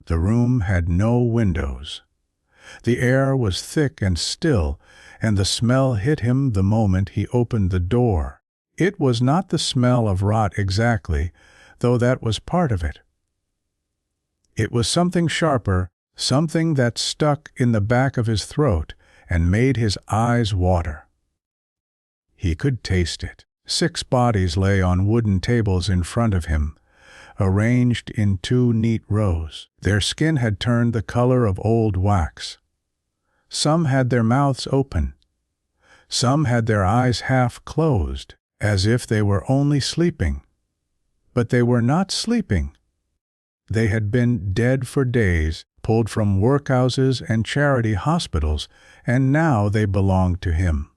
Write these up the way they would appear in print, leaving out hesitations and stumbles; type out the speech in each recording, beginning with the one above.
The room had no windows. The air was thick and still, and the smell hit him the moment he opened the door. It was not the smell of rot exactly, though that was part of it. It was something sharper, something that stuck in the back of his throat and made his eyes water. He could taste it. 6 bodies lay on wooden tables in front of him, arranged in 2 neat rows. Their skin had turned the color of old wax. Some had their mouths open. Some had their eyes half closed, as if they were only sleeping. But they were not sleeping. They had been dead for days, pulled from workhouses and charity hospitals, and now they belonged to him.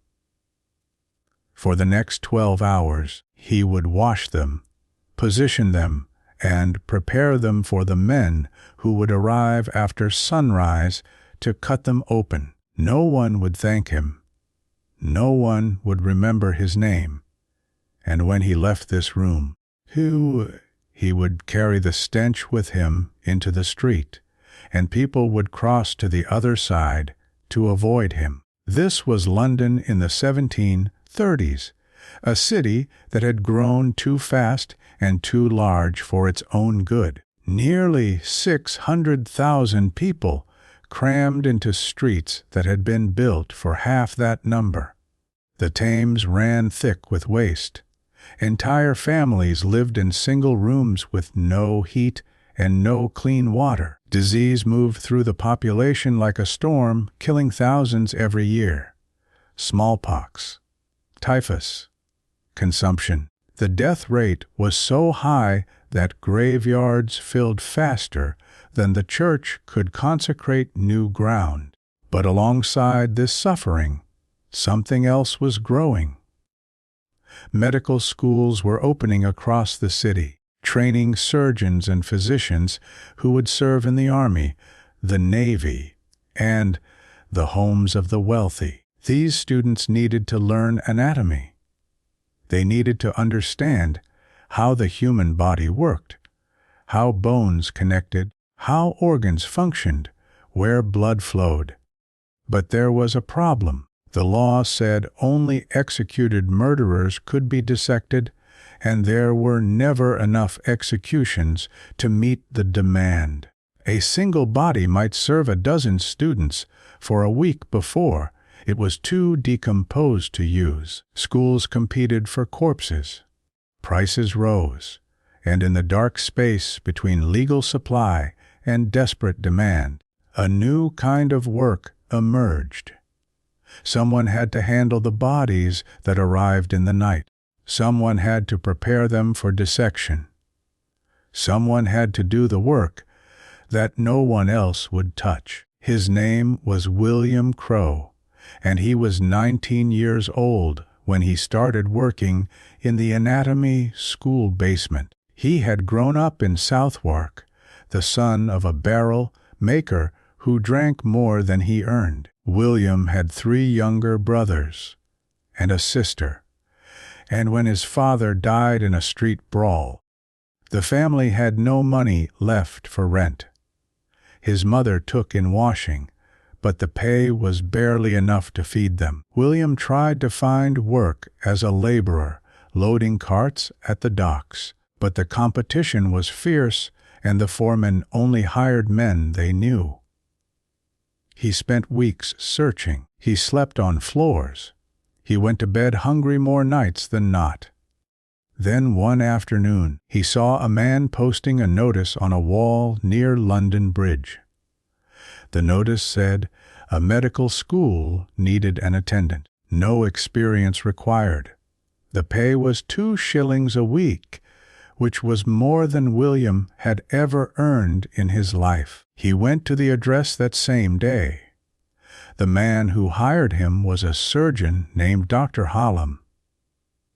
For the next 12 hours, he would wash them, position them, and prepare them for the men who would arrive after sunrise to cut them open. No one would thank him. No one would remember his name. And when he left this room, he would carry the stench with him into the street, and people would cross to the other side to avoid him. This was London in the 1730s, a city that had grown too fast and too large for its own good. Nearly 600,000 people crammed into streets that had been built for half that number. The Thames ran thick with waste. Entire families lived in single rooms with no heat and no clean water. Disease moved through the population like a storm, killing thousands every year. Smallpox, typhus, consumption. The death rate was so high that graveyards filled faster than the church could consecrate new ground. But alongside this suffering, something else was growing. Medical schools were opening across the city, training surgeons and physicians who would serve in the army, the navy, and the homes of the wealthy. These students needed to learn anatomy. They needed to understand how the human body worked, how bones connected, how organs functioned, where blood flowed. But there was a problem. The law said only executed murderers could be dissected, and there were never enough executions to meet the demand. A single body might serve a dozen students for a week before it was too decomposed to use. Schools competed for corpses. Prices rose, and in the dark space between legal supply and desperate demand, a new kind of work emerged. Someone had to handle the bodies that arrived in the night. Someone had to prepare them for dissection. Someone had to do the work that no one else would touch. His name was William Crowe, and he was 19 years old when he started working in the anatomy school basement. He had grown up in Southwark, the son of a barrel maker who drank more than he earned. William had 3 younger brothers and a sister, and when his father died in a street brawl, the family had no money left for rent. His mother took in washing, but the pay was barely enough to feed them. William tried to find work as a laborer, loading carts at the docks, but the competition was fierce and the foremen only hired men they knew. He spent weeks searching. He slept on floors. He went to bed hungry more nights than not. Then one afternoon, he saw a man posting a notice on a wall near London Bridge. The notice said, "A medical school needed an attendant. No experience required." The pay was 2 shillings a week, which was more than William had ever earned in his life. He went to the address that same day. The man who hired him was a surgeon named Dr. Hallam.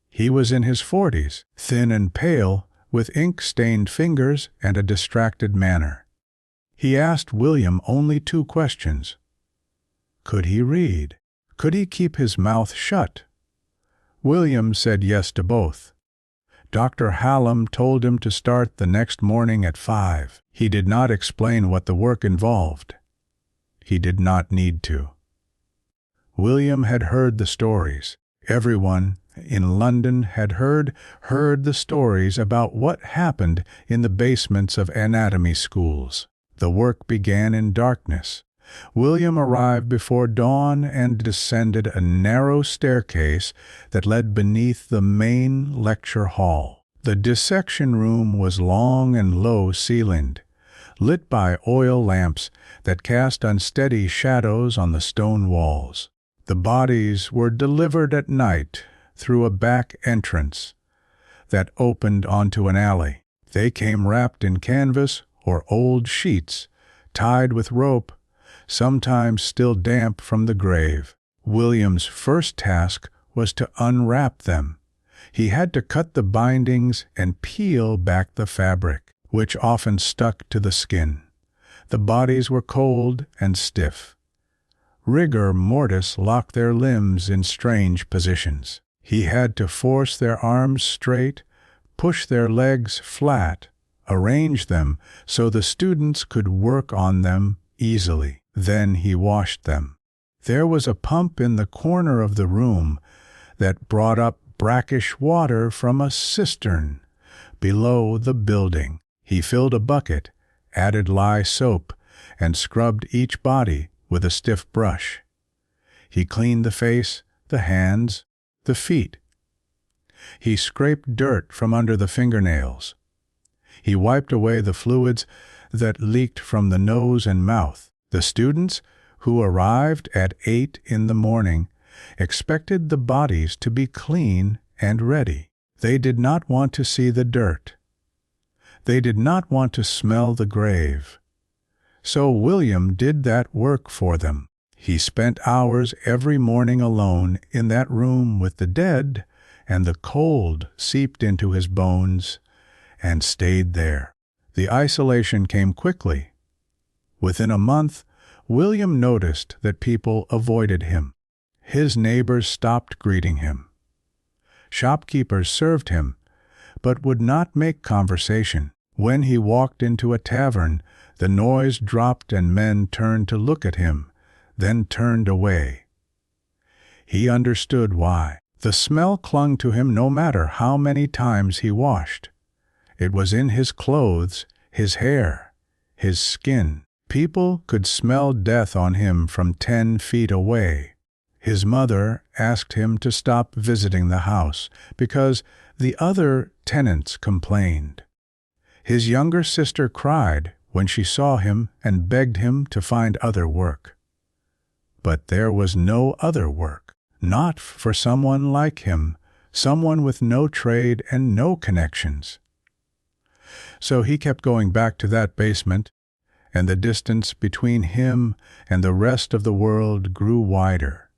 He was in his 40s, thin and pale, with ink-stained fingers and a distracted manner. He asked William only 2 questions. Could he read? Could he keep his mouth shut? William said yes to both. Dr. Hallam told him to start the next morning at 5. He did not explain what the work involved. He did not need to. William had heard the stories. Everyone in London had heard the stories about what happened in the basements of anatomy schools. The work began in darkness. William arrived before dawn and descended a narrow staircase that led beneath the main lecture hall. The dissection room was long and low-ceilinged, lit by oil lamps that cast unsteady shadows on the stone walls. The bodies were delivered at night through a back entrance that opened onto an alley. They came wrapped in canvas or old sheets, tied with rope, sometimes still damp from the grave. William's first task was to unwrap them. He had to cut the bindings and peel back the fabric, which often stuck to the skin. The bodies were cold and stiff. Rigor mortis locked their limbs in strange positions. He had to force their arms straight, push their legs flat, arrange them so the students could work on them easily. Then he washed them. There was a pump in the corner of the room that brought up brackish water from a cistern below the building. He filled a bucket, added lye soap, and scrubbed each body with a stiff brush. He cleaned the face, the hands, the feet. He scraped dirt from under the fingernails. He wiped away the fluids that leaked from the nose and mouth. The students, who arrived at 8 in the morning, expected the bodies to be clean and ready. They did not want to see the dirt. They did not want to smell the grave. So William did that work for them. He spent hours every morning alone in that room with the dead, and the cold seeped into his bones and stayed there. The isolation came quickly. Within a month, William noticed that people avoided him. His neighbors stopped greeting him. Shopkeepers served him, but would not make conversation. When he walked into a tavern, the noise dropped and men turned to look at him, then turned away. He understood why. The smell clung to him no matter how many times he washed. It was in his clothes, his hair, his skin. People could smell death on him from 10 feet away. His mother asked him to stop visiting the house because the other tenants complained. His younger sister cried when she saw him and begged him to find other work. But there was no other work, not for someone like him, someone with no trade and no connections. So he kept going back to that basement, and the distance between him and the rest of the world grew wider.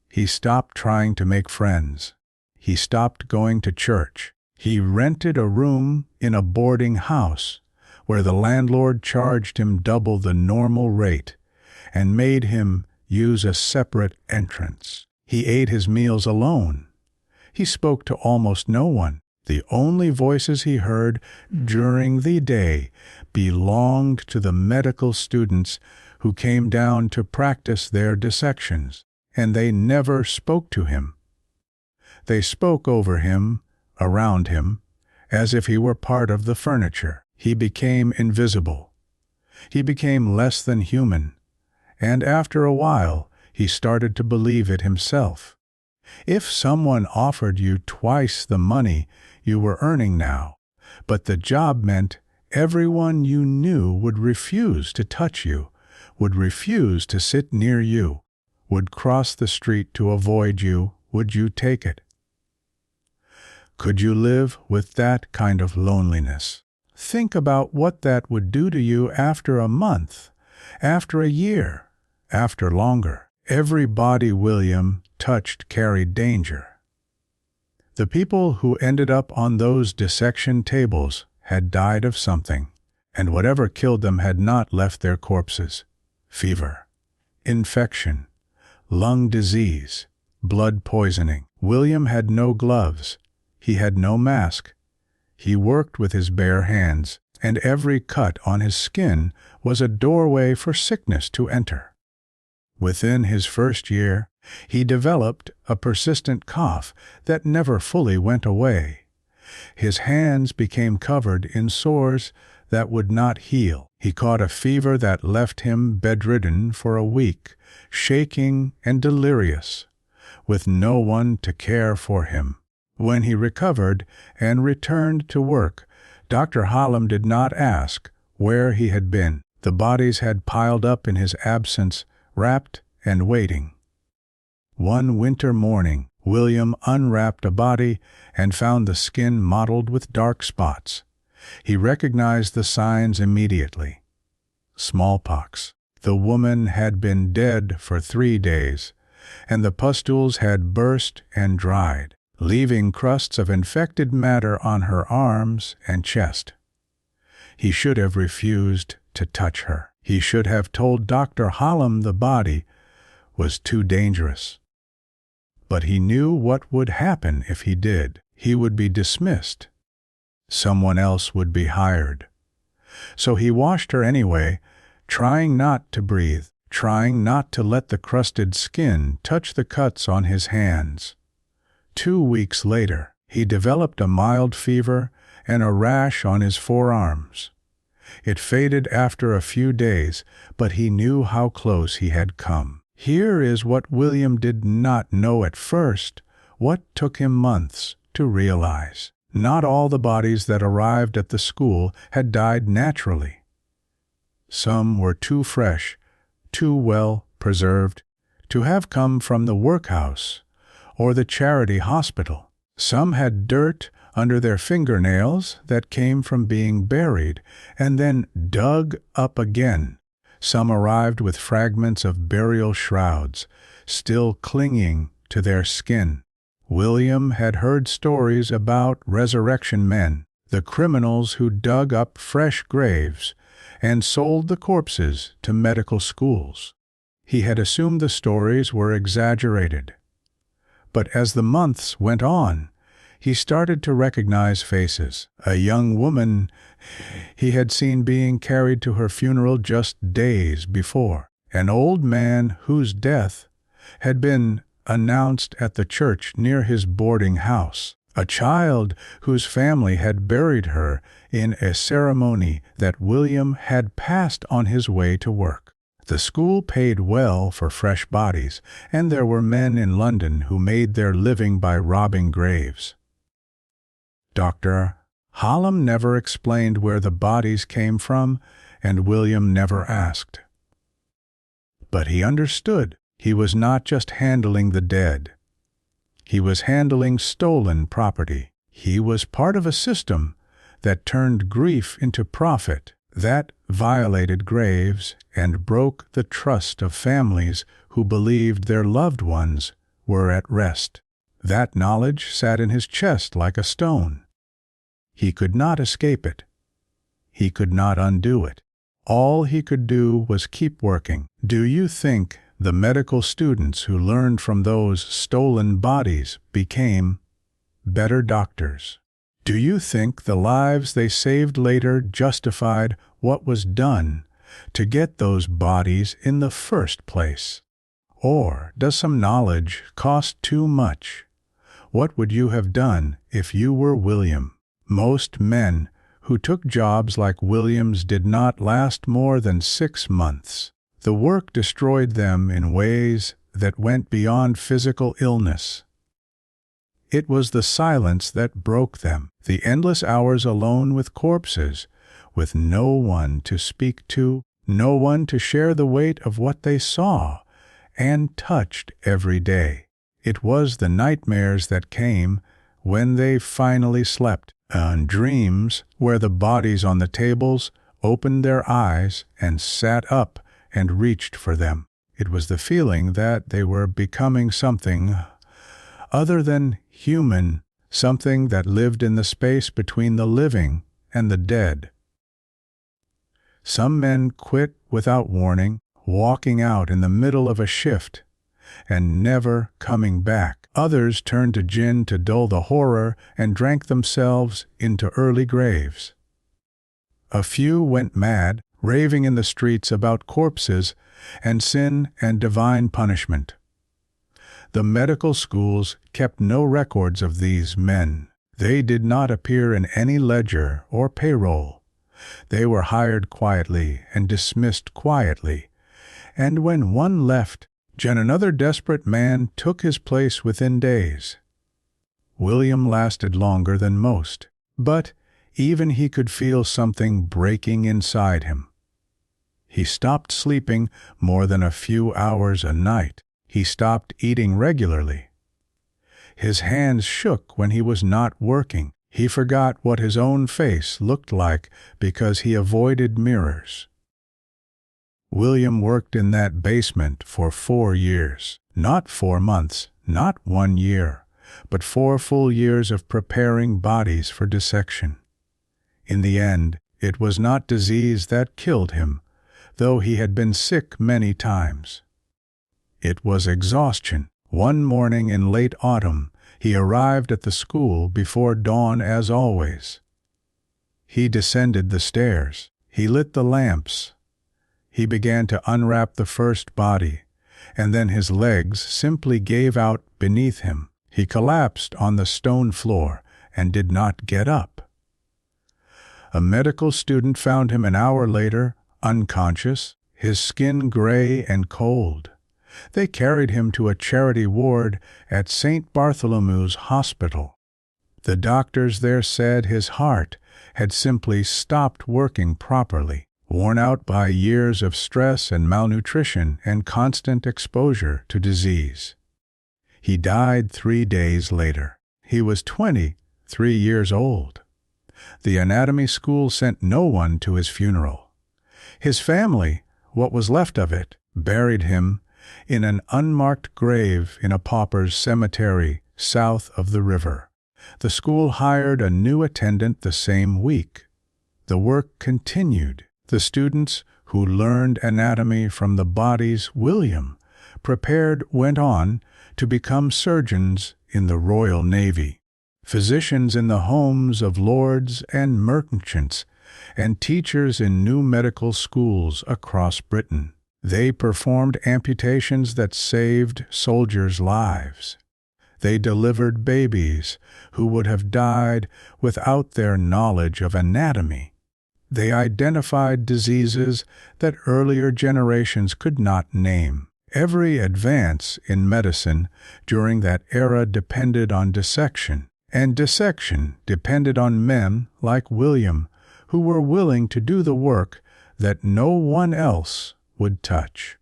He stopped trying to make friends. He stopped going to church. He rented a room in a boarding house where the landlord charged him double the normal rate and made him use a separate entrance. He ate his meals alone. He spoke to almost no one. The only voices he heard during the day belonged to the medical students who came down to practice their dissections, and they never spoke to him. They spoke over him, around him, as if he were part of the furniture. He became invisible. He became less than human, and after a while he started to believe it himself. If someone offered you twice the money you were earning now, but the job meant everyone you knew would refuse to touch you, would refuse to sit near you, would cross the street to avoid you, would you take it? Could you live with that kind of loneliness? Think about what that would do to you after a month, after a year, after longer. Every body William touched carried danger. The people who ended up on those dissection tables had died of something, and whatever killed them had not left their corpses. Fever, infection, lung disease, blood poisoning. William had no gloves. He had no mask. He worked with his bare hands, and every cut on his skin was a doorway for sickness to enter. Within his first year, he developed a persistent cough that never fully went away. His hands became covered in sores that would not heal. He caught a fever that left him bedridden for a week, shaking and delirious, with no one to care for him. When he recovered and returned to work, Dr. Hallam did not ask where he had been. The bodies had piled up in his absence, wrapped and waiting. One winter morning, William unwrapped a body and found the skin mottled with dark spots. He recognized the signs immediately. Smallpox. The woman had been dead for 3 days, and the pustules had burst and dried, leaving crusts of infected matter on her arms and chest. He should have refused to touch her. He should have told Dr. Hallam the body was too dangerous. But he knew what would happen if he did. He would be dismissed. Someone else would be hired. So he washed her anyway, trying not to breathe, trying not to let the crusted skin touch the cuts on his hands. 2 weeks later, he developed a mild fever and a rash on his forearms. It faded after a few days, but he knew how close he had come. Here is what William did not know at first, what took him months to realize. Not all the bodies that arrived at the school had died naturally. Some were too fresh, too well preserved, to have come from the workhouse or the charity hospital. Some had dirt under their fingernails that came from being buried and then dug up again. Some arrived with fragments of burial shrouds, still clinging to their skin. William had heard stories about resurrection men, the criminals who dug up fresh graves and sold the corpses to medical schools. He had assumed the stories were exaggerated. But as the months went on, he started to recognize faces. A young woman he had seen being carried to her funeral just days before. An old man whose death had been announced at the church near his boarding house. A child whose family had buried her in a ceremony that William had passed on his way to work. The school paid well for fresh bodies, and there were men in London who made their living by robbing graves. Dr. Hallam never explained where the bodies came from, and William never asked. But he understood. He was not just handling the dead. He was handling stolen property. He was part of a system that turned grief into profit, that violated graves and broke the trust of families who believed their loved ones were at rest. That knowledge sat in his chest like a stone. He could not escape it. He could not undo it. All he could do was keep working. Do you think the medical students who learned from those stolen bodies became better doctors? Do you think the lives they saved later justified what was done to get those bodies in the first place? Or does some knowledge cost too much? What would you have done if you were William? Most men who took jobs like William's did not last more than 6 months. The work destroyed them in ways that went beyond physical illness. It was the silence that broke them, the endless hours alone with corpses, with no one to speak to, no one to share the weight of what they saw and touched every day. It was the nightmares that came when they finally slept, and dreams where the bodies on the tables opened their eyes and sat up and reached for them. It was the feeling that they were becoming something other than human, something that lived in the space between the living and the dead. Some men quit without warning, walking out in the middle of a shift, and never coming back. Others turned to gin to dull the horror and drank themselves into early graves. A few went mad, raving in the streets about corpses and sin and divine punishment. The medical schools kept no records of these men. They did not appear in any ledger or payroll. They were hired quietly and dismissed quietly, and when one left, another desperate man took his place within days. William lasted longer than most, but even he could feel something breaking inside him. He stopped sleeping more than a few hours a night. He stopped eating regularly. His hands shook when he was not working. He forgot what his own face looked like because he avoided mirrors. William worked in that basement for 4 years. Not 4 months, not 1 year, but 4 full years of preparing bodies for dissection. In the end, it was not disease that killed him, though he had been sick many times. It was exhaustion. One morning in late autumn, he arrived at the school before dawn as always. He descended the stairs. He lit the lamps. He began to unwrap the first body, and then his legs simply gave out beneath him. He collapsed on the stone floor and did not get up. A medical student found him an hour later, unconscious, his skin gray and cold. They carried him to a charity ward at St. Bartholomew's Hospital. The doctors there said his heart had simply stopped working properly, worn out by years of stress and malnutrition and constant exposure to disease. He died 3 days later. He was 23 years old. The anatomy school sent no one to his funeral. His family, what was left of it, buried him in an unmarked grave in a pauper's cemetery south of the river. The school hired a new attendant the same week. The work continued. The students who learned anatomy from the bodies William prepared went on to become surgeons in the Royal Navy, physicians in the homes of lords and merchants, and teachers in new medical schools across Britain. They performed amputations that saved soldiers' lives. They delivered babies who would have died without their knowledge of anatomy. They identified diseases that earlier generations could not name. Every advance in medicine during that era depended on dissection, and dissection depended on men like William, who were willing to do the work that no one else would touch.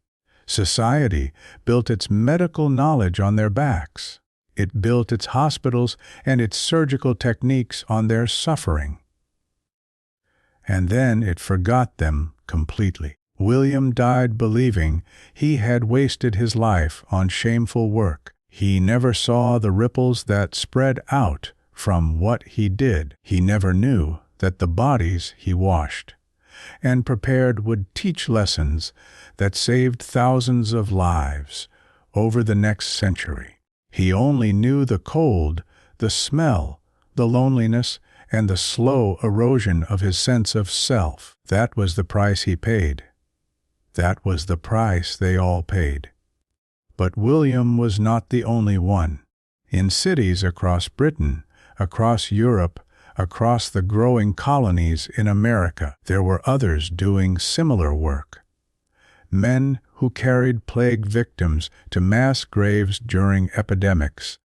Society built its medical knowledge on their backs. It built its hospitals and its surgical techniques on their suffering. And then it forgot them completely. William died believing he had wasted his life on shameful work. He never saw the ripples that spread out from what he did. He never knew that the bodies he washed and prepared would teach lessons that saved thousands of lives over the next century. He only knew the cold, the smell, the loneliness, and the slow erosion of his sense of self. That was the price he paid. That was the price they all paid. But William was not the only one. In cities across Britain, across Europe, across the growing colonies in America, there were others doing similar work. Men who carried plague victims to mass graves during epidemics,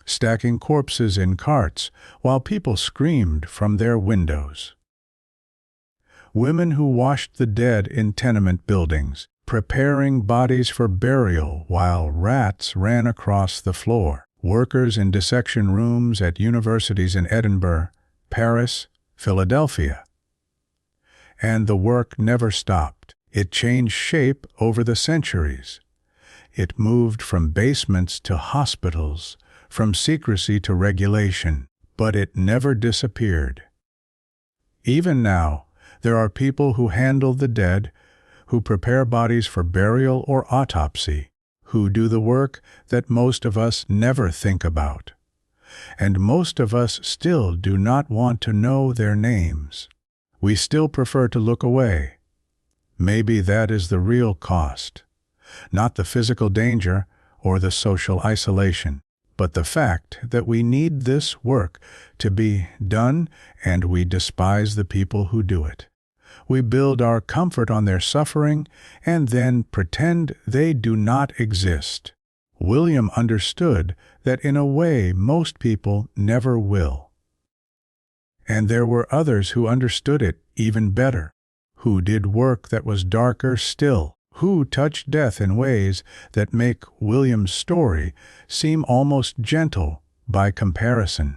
stacking corpses in carts while people screamed from their windows. Women who washed the dead in tenement buildings, preparing bodies for burial while rats ran across the floor. Workers in dissection rooms at universities in Edinburgh, Paris, Philadelphia. And the work never stopped. It changed shape over the centuries. It moved from basements to hospitals, from secrecy to regulation, but it never disappeared. Even now, there are people who handle the dead, who prepare bodies for burial or autopsy, who do the work that most of us never think about. And most of us still do not want to know their names. We still prefer to look away. Maybe that is the real cost. Not the physical danger or the social isolation, but the fact that we need this work to be done and we despise the people who do it. We build our comfort on their suffering and then pretend they do not exist. William understood that in a way most people never will. And there were others who understood it even better, who did work that was darker still, who touched death in ways that make William's story seem almost gentle by comparison.